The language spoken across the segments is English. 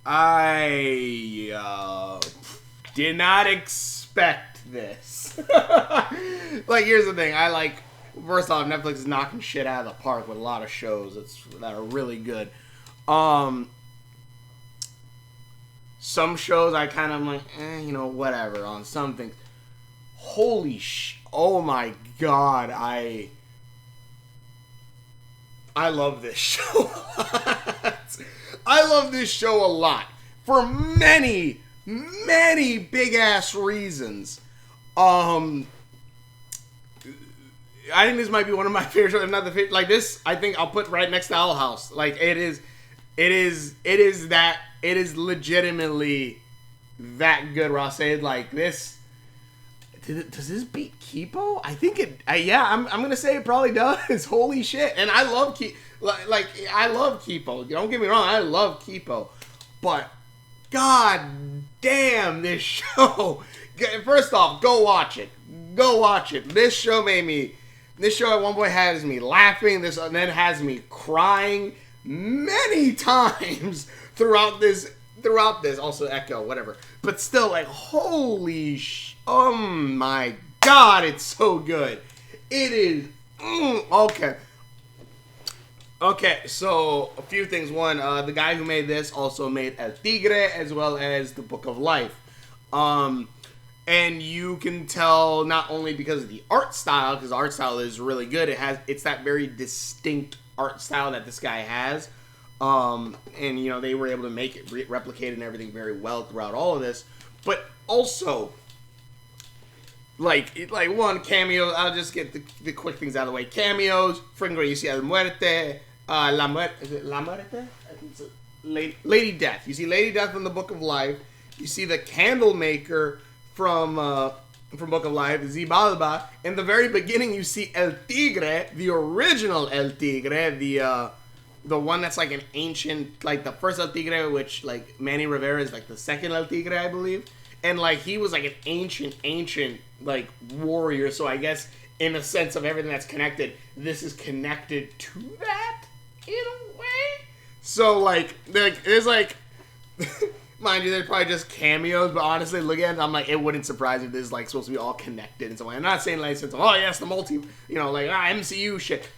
I did not expect this. Like, here's the thing. First off, Netflix is knocking shit out of the park with a lot of shows that are really good. Some shows I kind of like, whatever on some things. Oh my god, I love this show. I love this show a lot for many, many big ass reasons. I think this might be one of my favorite shows. Another favorite, like this, I think I'll put right next to Owl House. Like it is legitimately that good. Where I'll say like this. Does this beat Kipo? I think it. I'm gonna say it probably does. Holy shit! And I love I love Kipo. Don't get me wrong. I love Kipo, but god damn this show. First off, go watch it. Go watch it. This show at one point has me laughing. This and then has me crying many times throughout this. Also Echo, whatever. But still, like, holy oh my god, it's so good. It is. Okay. Okay, so a few things. One, the guy who made this also made El Tigre as well as the Book of Life. And you can tell not only because of the art style, because the art style is really good. It's that very distinct art style that this guy has. And they were able to make it replicate and everything very well throughout all of this. But also, like one cameo. I'll just get the quick things out of the way. Cameos, freaking great. You see El Muerte, is it La Muerte? I think it's Lady Death. You see Lady Death from the Book of Life. You see the candle maker from Book of Life, Xibalba. In the very beginning, you see El Tigre, the original El Tigre, the one that's like an ancient, like the first El Tigre, which like Manny Rivera is like the second El Tigre, I believe. And like he was like an ancient like warrior. So I guess in a sense of everything that's connected, this is connected to that in a way. So like there's like, mind you, they're probably just cameos. But honestly, look at it, I'm like, it wouldn't surprise me if this is like supposed to be all connected in some way. I'm not saying like, oh yes, the MCU shit.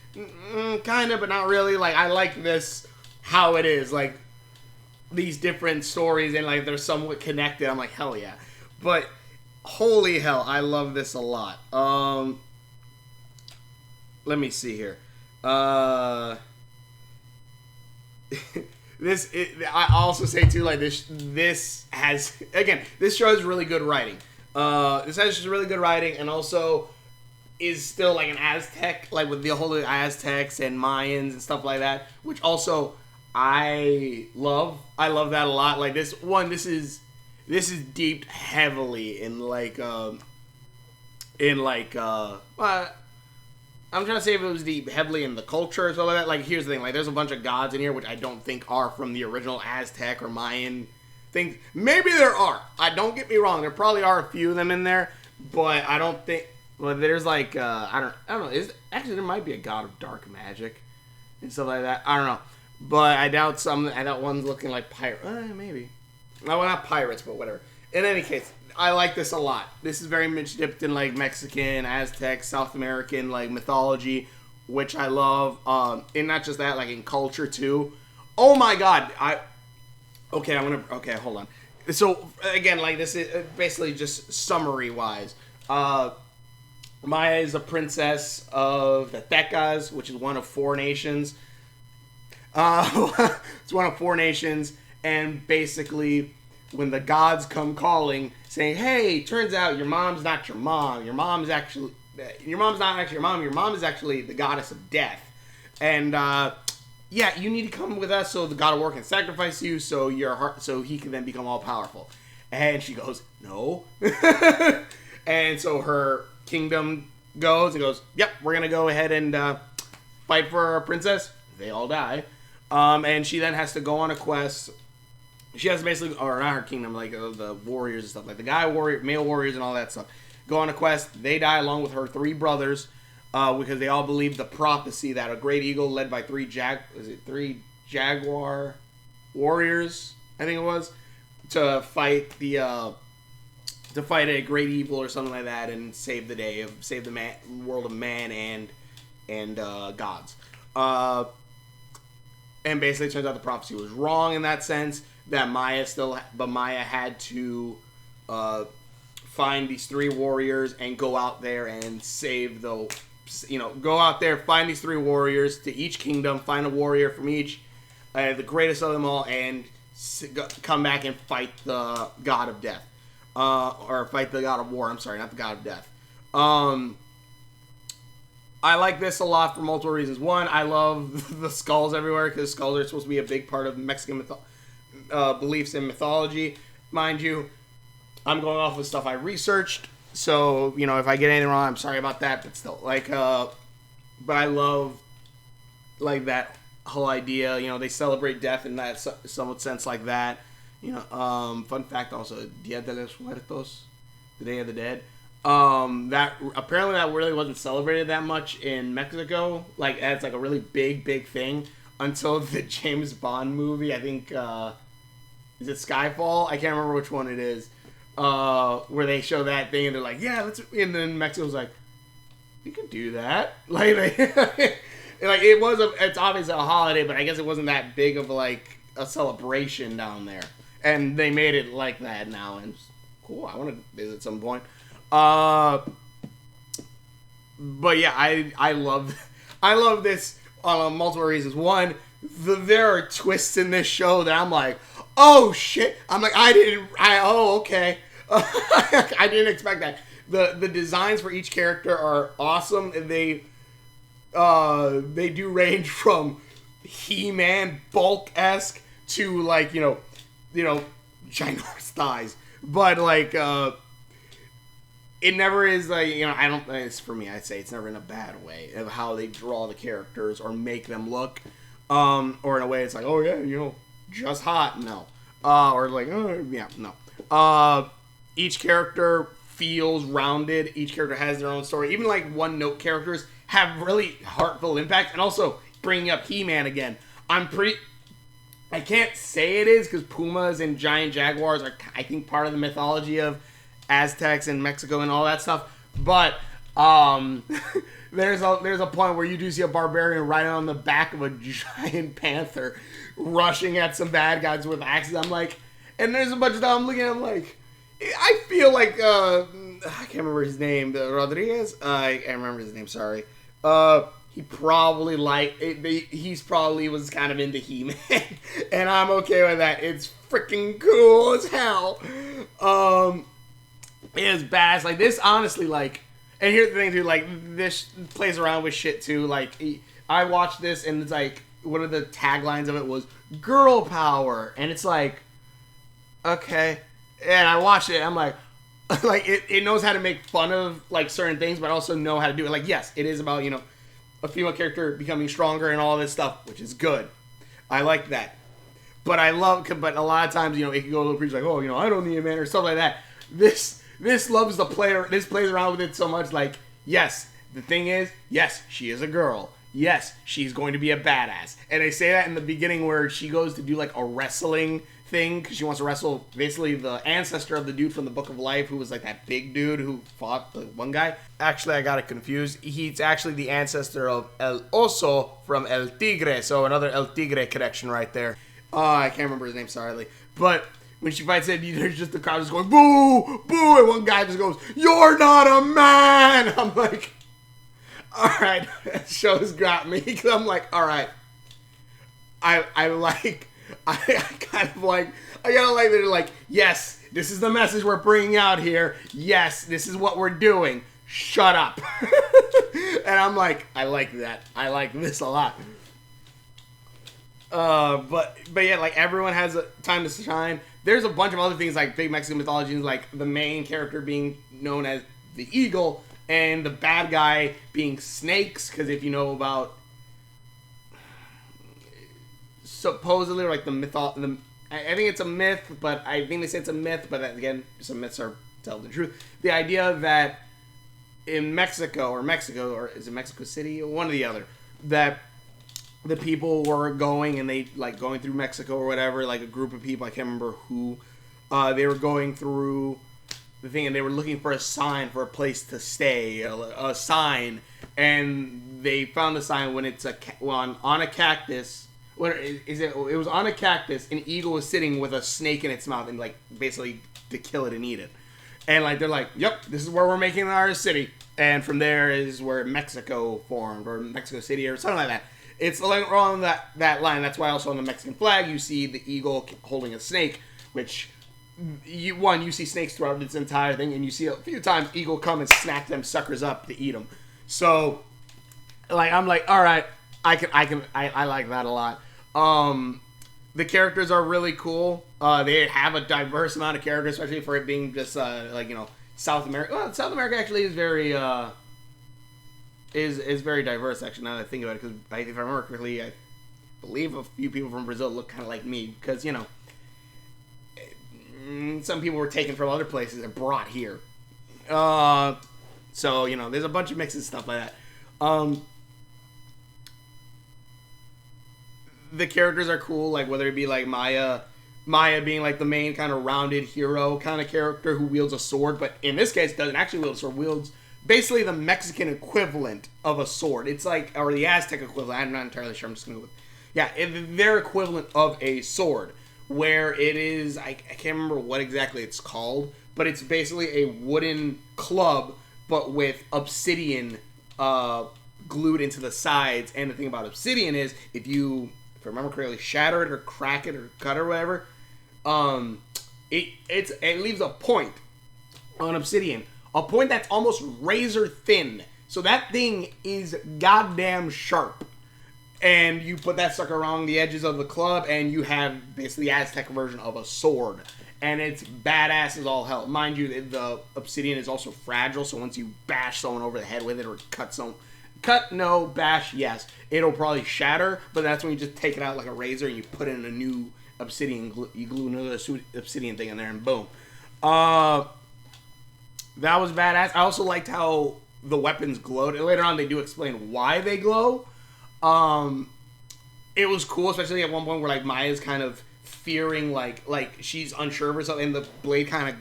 Kind of, but not really. Like, I like this, how it is. Like, these different stories, and, like, they're somewhat connected. I'm like, hell yeah. But, holy hell, I love this a lot. Let me see here. I also say, too, like, this has, again, this show has really good writing. This has just really good writing, and also is still like an Aztec, like with the whole Aztecs and Mayans and stuff like that, which also I love. I love that a lot. Like this is deep heavily in I'm trying to say if it was deep heavily in the culture or something like that. Like here's the thing, like there's a bunch of gods in here which I don't think are from the original Aztec or Mayan things. Maybe there are. Don't get me wrong, there probably are a few of them in there, but I don't think. Well, there's like I don't know. Actually there might be a god of dark magic and stuff like that. I don't know, but I doubt one's looking like pirate. Maybe. Well, not pirates, but whatever. In any case, I like this a lot. This is very much dipped in like Mexican, Aztec, South American like mythology, which I love. And not just that, like in culture too. Oh my god! Okay, hold on. So again, like this is basically just summary wise. Maya is a princess of the Tecas, which is one of 4 nations. It's one of 4 nations, and basically, when the gods come calling, saying, "Hey, turns out your mom's not your mom. Your mom's not actually your mom. Your mom is actually the goddess of death, and you need to come with us so the god of war can sacrifice you, so he can then become all powerful." And she goes, "No," and so her kingdom goes, "Yep, we're gonna go ahead and fight for our princess." They all die, and she then has to go on a quest. She has basically, or not her kingdom, like the warriors and stuff, like the male warriors and all that stuff, go on a quest. They die along with her 3 brothers, because they all believe the prophecy that a great eagle led by 3 jaguar warriors I think it was, to fight a great evil or something like that and save the day, save the world of man and gods. And basically, it turns out the prophecy was wrong in that sense. That Maya had to find these 3 warriors and go out there and save go out there, find these 3 warriors to each kingdom, find a warrior from each, the greatest of them all, and come back and fight the god of death. Or fight the god of war. I'm sorry, not the god of death. I like this a lot for multiple reasons. One, I love the skulls everywhere, because skulls are supposed to be a big part of Mexican beliefs and mythology. Mind you, I'm going off of stuff I researched, so, if I get anything wrong, I'm sorry about that, but still, but I love, that whole idea. They celebrate death in that somewhat sense like that. Fun fact also, Dia de los Muertos, the Day of the Dead. That really wasn't celebrated that much in Mexico. It's a really big thing until the James Bond movie. I think, is it Skyfall? I can't remember which one it is. Where they show that thing and they're like, yeah, let's. And then Mexico's like, we could do that. It's obviously a holiday, but I guess it wasn't that big of a celebration down there. And they made it like that now, and it's cool. I want to visit at some point. But yeah, I love this on multiple reasons. One, there are twists in this show that I'm like, oh shit! I'm like, okay. I didn't expect that. The designs for each character are awesome, and they do range from He-Man Bulk-esque to ginormous thighs, but it never is I don't. It's for me. I'd say it's never in a bad way of how they draw the characters or make them look, or in a way it's like, oh yeah, just hot. No, or oh yeah, no. Each character feels rounded. Each character has their own story. Even one-note characters have really heartfelt impact, and also bringing up He-Man again. I can't say it is because pumas and giant jaguars are, I think, part of the mythology of Aztecs and Mexico and all that stuff. But there's a point where you do see a barbarian riding on the back of a giant panther, rushing at some bad guys with axes. I'm like, and there's a bunch of stuff I'm looking at. I'm like, I feel like I can't remember his name. Rodriguez. I can't remember his name. Sorry. He probably he's probably was kind of into He-Man, and I'm okay with that. It's freaking cool as hell. It is badass. This honestly, and here's the thing too, this plays around with shit too. I watched this and it's one of the taglines of it was "Girl Power," and it's okay. And I watched it. And I'm like it knows how to make fun of certain things, but also know how to do it. Yes, it is about a female character becoming stronger and all this stuff, which is good. I like that. But but a lot of times, it can go a little preach oh, I don't need a man or stuff like that. This loves the player. This plays around with it so much. Yes, the thing is, yes, she is a girl. Yes, she's going to be a badass. And they say that in the beginning where she goes to do a wrestling thing because she wants to wrestle basically the ancestor of the dude from the Book of Life who was that big dude who fought the one guy. Actually, I got it confused. He's actually the ancestor of El Oso from El Tigre, so another El Tigre connection right there. I can't remember his name, sorry. But when she fights it, there's just the crowd just going boo, boo, and one guy just goes, "You're not a man." I'm like, all right, that show's got me because I'm like, all right, I kind of I gotta like that. Yes, this is the message we're bringing out here. Yes, this is what we're doing. Shut up. And I'm like, I like that. I like this a lot. But yeah, everyone has a time to shine. There's a bunch of other things big Mexican mythology, the main character being known as the eagle and the bad guy being snakes. Because if you know about supposedly I think it's a myth, but I think they say it's a myth, but again, some myths are tell the truth. The idea that in Mexico, or is it Mexico City, or one or the other, that the people were going and they like going through Mexico or whatever, like a group of people, I can't remember who, they were going through the thing and they were looking for a sign for a place to stay, a sign, and they found the sign when it's on a cactus. What is it? It was on a cactus. An eagle was sitting with a snake in its mouth and like basically to kill it and eat it. And like they're like, yep, this is where we're making our city. And from there is where Mexico formed, or Mexico City, or something like that. It's along that line. That's why also on the Mexican flag you see the eagle holding a snake, which you see snakes throughout its entire thing, and you see a few times eagle come and snap them suckers up to eat them. So, like I'm like, all right, I like that a lot. The characters are really cool. They have a diverse amount of characters, especially for it being just South America. Well, South America actually is very is very diverse. Actually, now that I think about it, because if I remember correctly, I believe a few people from Brazil look kind of like me, because some people were taken from other places and brought here. So there's a bunch of mixes and stuff like that. The characters are cool, like whether it be like Maya being like the main kind of rounded hero kind of character who wields a sword, but in this case doesn't actually wield a sword, wields basically the Mexican equivalent of a sword. It's like, or the Aztec equivalent, I'm not entirely sure, I'm just going to go with, their equivalent of a sword, where it is, I can't remember what exactly it's called, but it's basically a wooden club, but with obsidian glued into the sides, and the thing about obsidian is, if I remember correctly, shatter it or crack it or cut it or whatever, it leaves a point on obsidian. A point that's almost razor thin. So that thing is goddamn sharp. And you put that sucker around the edges of the club and you have basically the Aztec version of a sword. And it's badass as all hell. Mind you, the obsidian is also fragile, so once you bash someone over the head with it or bash, yes, it'll probably shatter, but that's when you just take it out like a razor and you put in a new obsidian, you glue another obsidian thing in there and boom. That was badass. I also liked how the weapons glowed. And later on they do explain why they glow. It was cool, especially at one point where like Maya's kind of fearing like she's unsure of herself and the blade kind of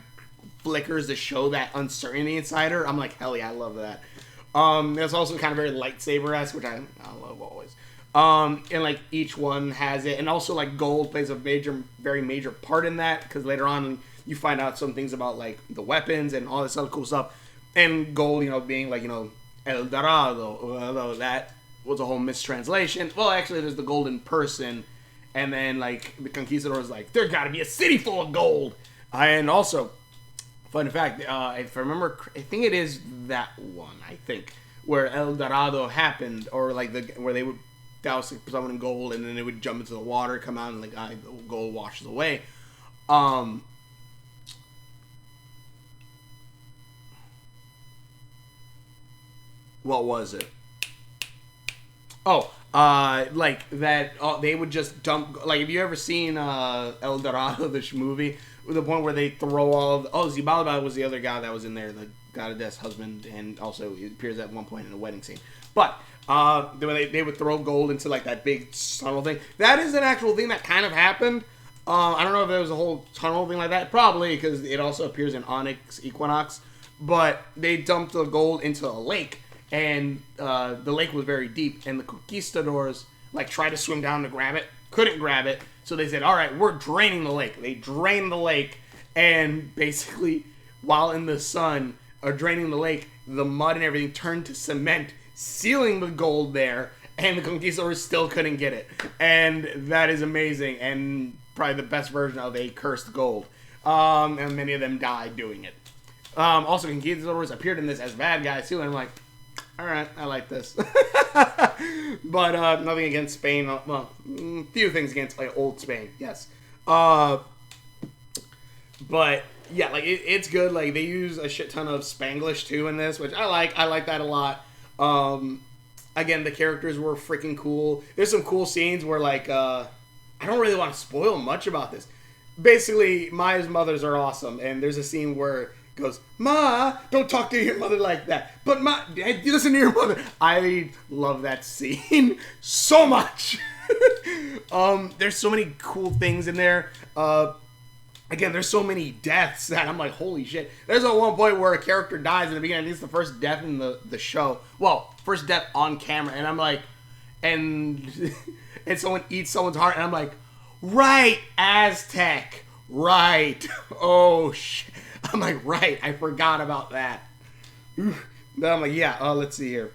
flickers to show that uncertainty inside her. I'm like, hell yeah, I love that. It's also kind of very lightsaber-esque, which I love always. And like each one has it, and also like gold plays a very major part in that, because later on you find out some things about like the weapons and all this other cool stuff. And gold, being like El Dorado, although that was a whole mistranslation. Well, actually, there's the golden person, and then like the conquistadors like there got to be a city full of gold. And also, fun fact, if I remember, I think it is that one. I think where El Dorado happened, or like where they would douse someone in gold, and then they would jump into the water, come out, and like the gold washes away. What was it? Oh, like that. They would just dump. Like, have you ever seen El Dorado, this movie? The point where they throw all. Xibalba was the other guy that was in there, the God of Death's husband, and also he appears at one point in a wedding scene. But they would throw gold into like that big tunnel thing. That is an actual thing that kind of happened. I don't know if there was a whole tunnel thing like that. Probably, because it also appears in Onyx Equinox. But they dumped the gold into a lake. And the lake was very deep, and the conquistadors like tried to swim down to grab it, couldn't grab it, so they said, all right, we're draining the lake. They drained the lake, and basically while in the sun or draining the lake, the mud and everything turned to cement, sealing the gold there, and the conquistadors still couldn't get it. And that is amazing, and probably the best version of a cursed gold. And many of them died doing it. Also, conquistadors appeared in this as bad guys too, and I'm like, all right, I like this. But nothing against Spain. Well, few things against like old Spain. Yes. But yeah, like it's good. Like they use a shit ton of Spanglish too in this, which I like. I like that a lot. Again, the characters were freaking cool. There's some cool scenes where like I don't really want to spoil much about this. Basically, Maya's mothers are awesome, and there's a scene where goes, "Ma, don't talk to your mother like that." But Ma, you listen to your mother. I love that scene so much. There's so many cool things in there. Again, there's so many deaths that I'm like, holy shit. There's at one point where a character dies in the beginning. I think it's the first death in the show. Well, first death on camera. And I'm like, and someone eats someone's heart. And I'm like, right, Aztec. Right. Oh, shit. I'm like, right. I forgot about that. Then I'm like, yeah, let's see here.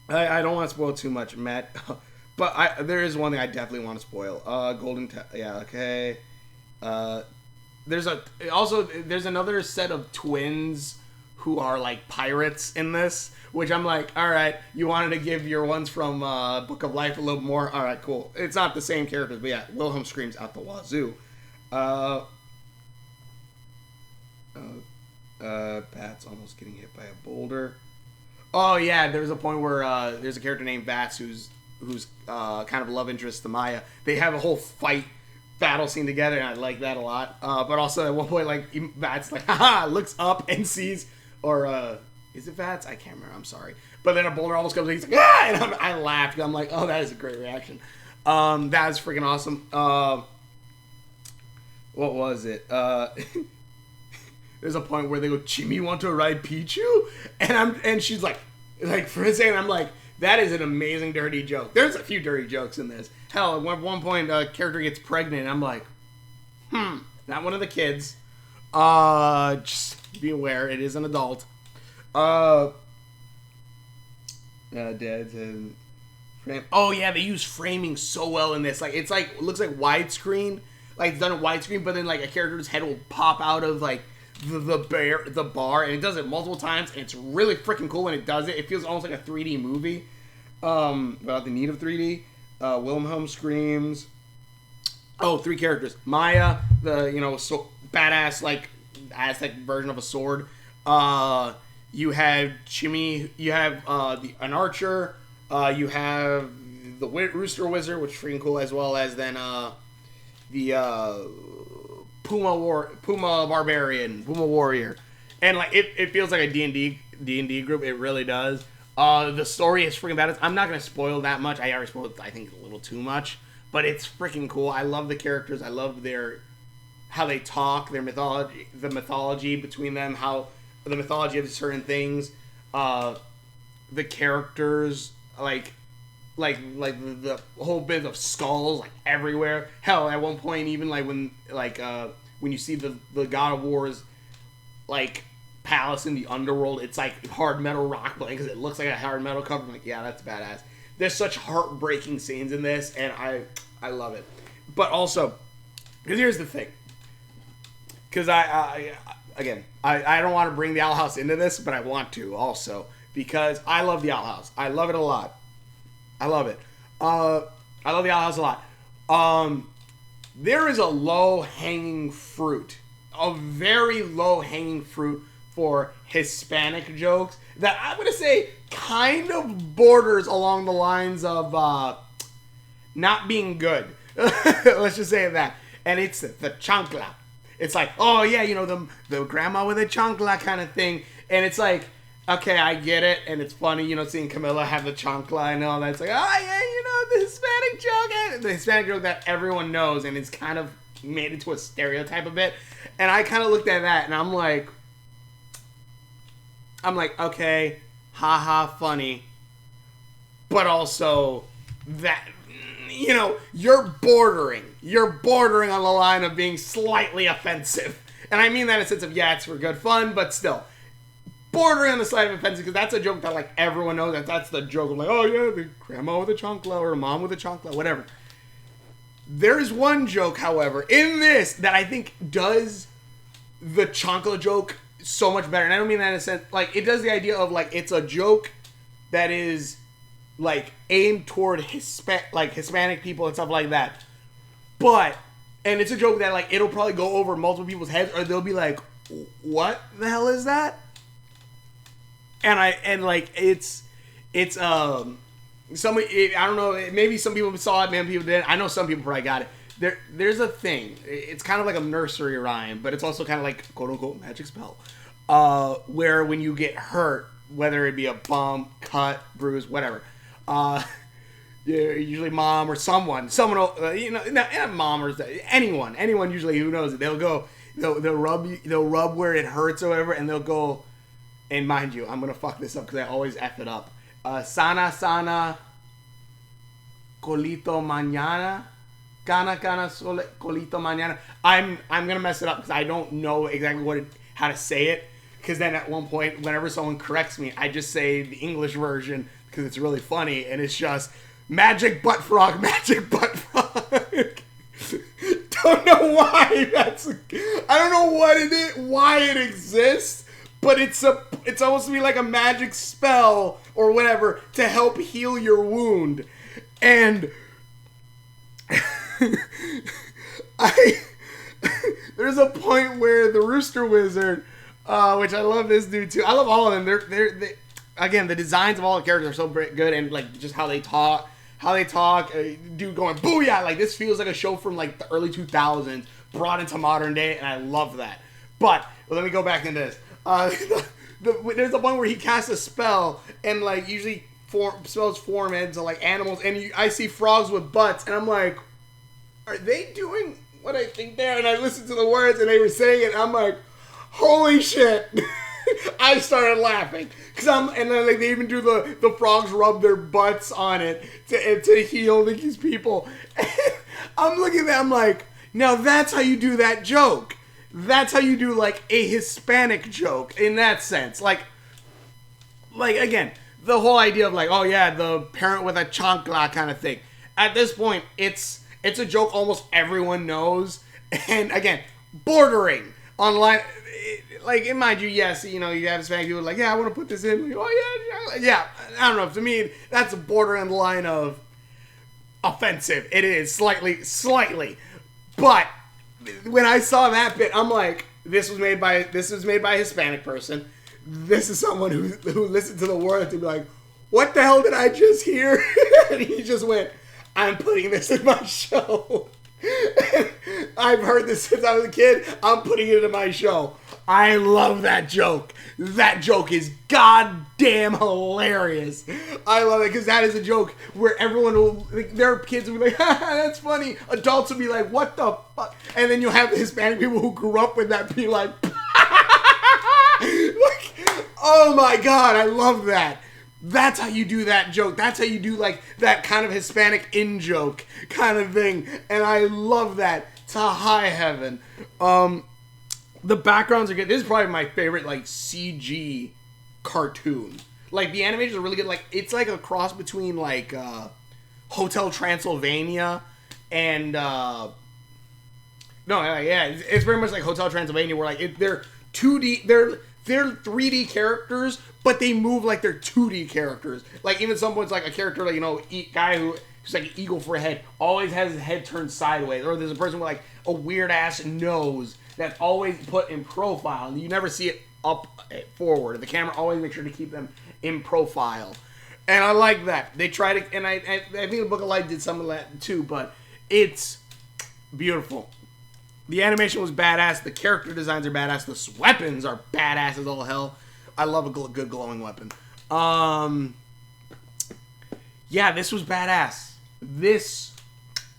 I don't want to spoil too much, Matt. But there is one thing I definitely want to spoil. Yeah, okay. There's another set of twins who are like pirates in this, which I'm like, all right, you wanted to give your ones from Book of Life a little more. All right, cool. It's not the same characters, but yeah, Wilhelm screams out the wazoo. Bats almost getting hit by a boulder. Oh yeah, there's a point where there's a character named Bats who's kind of a love interest to Maya. They have a whole fight battle scene together, and I like that a lot. But also at one point, like Bats like haha looks up and sees, or is it Bats? I can't remember. I'm sorry. But then a boulder almost comes, and he's like ah, and I laughed. I'm like, oh, that is a great reaction. That is freaking awesome. What was it? There's a point where they go, "Chimmy, want to ride Pichu?" And she's like for a second, I'm like, that is an amazing dirty joke. There's a few dirty jokes in this. Hell, at one point, a character gets pregnant, and I'm like, not one of the kids. Just be aware, it is an adult. Dad's and frame. Oh yeah, they use framing so well in this. Like it looks like widescreen, like it's done in widescreen, but then like a character's head will pop out of like the bar, and it does it multiple times, and it's really freaking cool when it does it. It feels almost like a 3D movie, without the need of 3D. Wilhelm screams. Oh, 3 characters. Maya, the badass like Aztec version of a sword. You have Chimmy. You have an archer. You have the Rooster Wizard, which is freaking cool, as well as then the Puma Barbarian, Puma Warrior, and like it feels like a D&D group. It really does. The story is freaking badass. I'm not gonna spoil that much. I already spoiled, I think, a little too much, but it's freaking cool. I love the characters. I love how they talk, their mythology, the mythology between them, how the mythology of certain things, the characters, like the whole bit of skulls like everywhere. Hell, at one point, even like when you see the God of War's like palace in the underworld, it's like hard metal rock playing because it looks like a hard metal cover. I'm like, yeah, that's badass. There's such heartbreaking scenes in this, and I love it. But also, because here's the thing, because I don't want to bring the Owl House into this, but I want to also, because I love the Owl House. I love it a lot. I love it. I love the Owl House a lot. There is a low-hanging fruit, a very low-hanging fruit for Hispanic jokes that I'm going to say kind of borders along the lines of not being good. Let's just say that. And it's the chancla. It's like, oh yeah, the grandma with a chancla kind of thing. And it's like, okay, I get it, and it's funny, seeing Camilla have the chancla and all that. It's like, oh yeah, the Hispanic joke, the Hispanic joke that everyone knows, and it's kind of made into a stereotype a bit. And I kind of looked at that, and I'm like, okay, haha, funny, but also that, you're bordering on the line of being slightly offensive. And I mean that in a sense of, yeah, it's for good fun, but still, bordering on the side of offensive, because that's a joke that, like, everyone knows. That's the joke of, like, oh, yeah, the grandma with a chancla, or mom with a chancla, whatever. There's one joke, however, in this that I think does the chancla joke so much better. And I don't mean that in a sense, like, it does the idea of, like, it's a joke that is, like, aimed toward Hispanic people and stuff like that. But, and it's a joke that, like, it'll probably go over multiple people's heads, or they'll be like, what the hell is that? And somebody, I don't know, maybe some people saw it, maybe people didn't. I know some people probably got it. There's a thing. It's kind of like a nursery rhyme, but it's also kind of like, quote unquote, magic spell. where when you get hurt, whether it be a bump, cut, bruise, whatever, usually mom or someone will, not mom or anyone usually who knows it, they'll rub where it hurts or whatever, and they'll go, and mind you, I'm gonna fuck this up because I always F it up. Sana colito mañana. Cana sole colito mañana. I'm gonna mess it up because I don't know exactly how to say it. Because then at one point, whenever someone corrects me, I just say the English version because it's really funny, and it's just magic butt frog, magic butt frog. Don't know why I don't know what it is, why it exists, but it's supposed to be like a magic spell or whatever to help heal your wound, and there's a point where the Rooster Wizard, which I love this dude too. I love all of them. They again, the designs of all the characters are so good, and like just how they talk, dude going booyah, like this feels like a show from like the early 2000s brought into modern day, and I love that. But let me go back into this. There's a point where he casts a spell, and like usually spells form into like animals, and I see frogs with butts, and I'm like, are they doing what I think they are? And I listened to the words, and they were saying it, and I'm like, holy shit. I started laughing. And then like, they even do the frogs rub their butts on it to heal these people. And I'm looking at that, I'm like, now that's how you do that joke. That's how you do like a Hispanic joke in that sense. Like again, the whole idea of like, oh yeah, the parent with a chancla kind of thing. At this point, it's a joke almost everyone knows. And again, bordering online. Like, and mind you, yes, you have Hispanic people like, yeah, I want to put this in. Like, oh, yeah. I don't know. To me, that's a borderline line of offensive. It is slightly. But when I saw that bit, I'm like, this was made by a Hispanic person. This is someone who listened to the word to be like, what the hell did I just hear? And he just went, I'm putting this in my show. I've heard this since I was a kid. I'm putting it in my show. I love that joke. That joke is goddamn hilarious. I love it because that is a joke where everyone will, like, their kids will be like, haha, that's funny. Adults will be like, what the fuck? And then you'll have the Hispanic people who grew up with that be like, oh my god, I love that. That's how you do that joke. That's how you do like that kind of Hispanic in-joke kind of thing. And I love that to high heaven. The backgrounds are good. This is probably my favorite like CG cartoon. Like the animations are really good. Like it's like a cross between like Hotel Transylvania and it's very much like Hotel Transylvania where like they're 2D, they're 3D characters, but they move like they're 2D characters. Like even someone's like a character like guy who's like an eagle for a head always has his head turned sideways, or there's a person with like a weird ass nose that's always put in profile, and you never see it up forward. The camera always makes sure to keep them in profile, and I like that. They try to, and I think the Book of Life did some of that too, but it's beautiful. The animation was badass. The character designs are badass. The weapons are badass as all hell. I love a good glowing weapon. Yeah, this was badass. This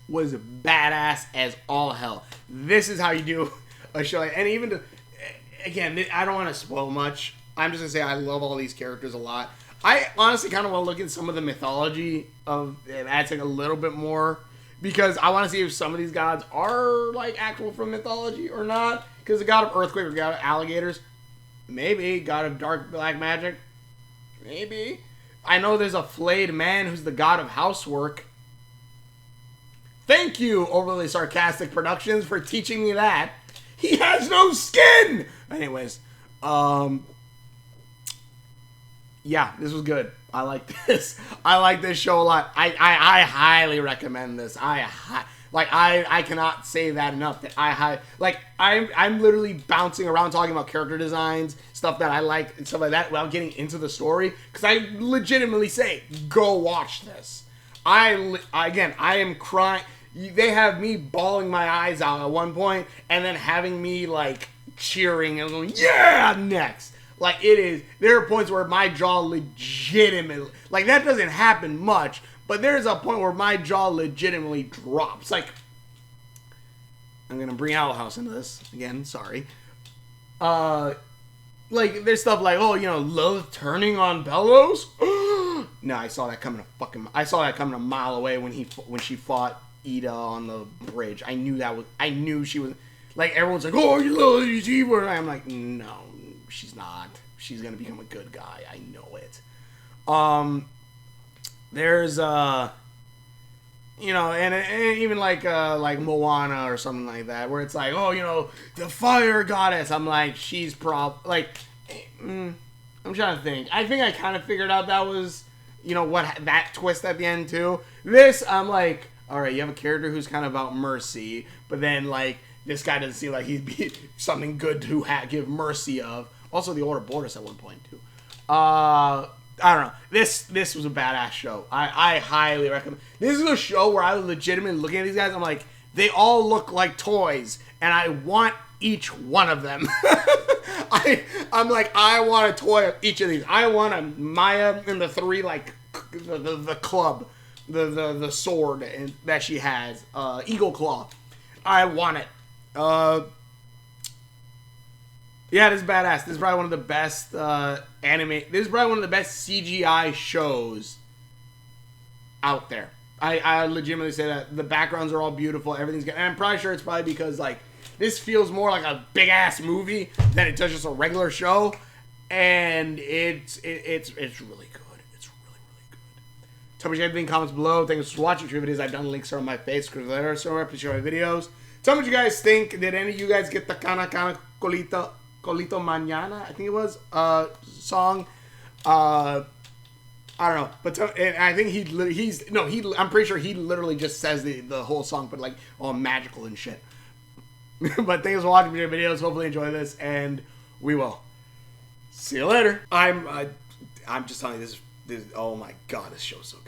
was badass as all hell. This is how you do a show. And even again, I don't want to spoil much. I'm just going to say I love all these characters a lot. I honestly kind of want to look at some of the mythology of it, adding a little bit more. Because I want to see if some of these gods are, like, actual from mythology or not. Because the god of earthquake or god of alligators, maybe. God of dark black magic, maybe. I know there's a flayed man who's the god of housework. Thank you, Overly Sarcastic Productions, for teaching me that. He has no skin! Anyways, yeah, this was good. I like this. I like this show a lot. I highly recommend this. I cannot say that enough. That I'm literally bouncing around talking about character designs, stuff that I like and stuff like that without getting into the story. Because I legitimately say, go watch this. I am crying. they have me bawling my eyes out at one point, and then having me like cheering and going, yeah, next. Like it is. There are points where my jaw legitimately, like that doesn't happen much, but there's a point where my jaw legitimately drops. Like I'm gonna bring Owl House into this again. Sorry. Like there's stuff like, oh, you know, love turning on Bellows. No, I saw that coming a mile away when she fought Ida on the bridge. I knew she was like, everyone's like, oh, you love these evil. And I'm like, no, she's not. She's gonna become a good guy. I know it. There's you know, and even like Moana or something like that, where it's like, oh, you know, the fire goddess. I'm like, she's I'm trying to think. I think I kind of figured out that was, you know, what that twist at the end too. This, I'm like, all right, you have a character who's kind of about mercy, but then like this guy doesn't seem like he'd be something good to give mercy of. Also, the Order Borders at one point too. I don't know. This was a badass show. I highly recommend. This is a show where I was legitimately looking at these guys. I'm like, they all look like toys, and I want each one of them. I'm like, I want a toy of each of these. I want a Maya and the three, like the club, the sword that she has, Eagle Claw. I want it. Yeah, this is badass. This is probably one of the best This is probably one of the best CGI shows out there. I legitimately say that. The backgrounds are all beautiful. Everything's good. And I'm probably sure it's probably because like this feels more like a big ass movie than it does just a regular show, and it's really good. It's really good. Tell me what you think in the comments below. Thanks for watching. For videos I've done, links are on my face. Later, so please share my videos. Tell me what you guys think. Did any of you guys get the Kana Colito Mañana, I think it was, song? I don't know, but I think I'm pretty sure he literally just says the whole song, but like all magical and shit. But thanks for watching my videos. Hopefully enjoy this, and we will see you later. I'm just telling you this. Oh my god, this show's so good.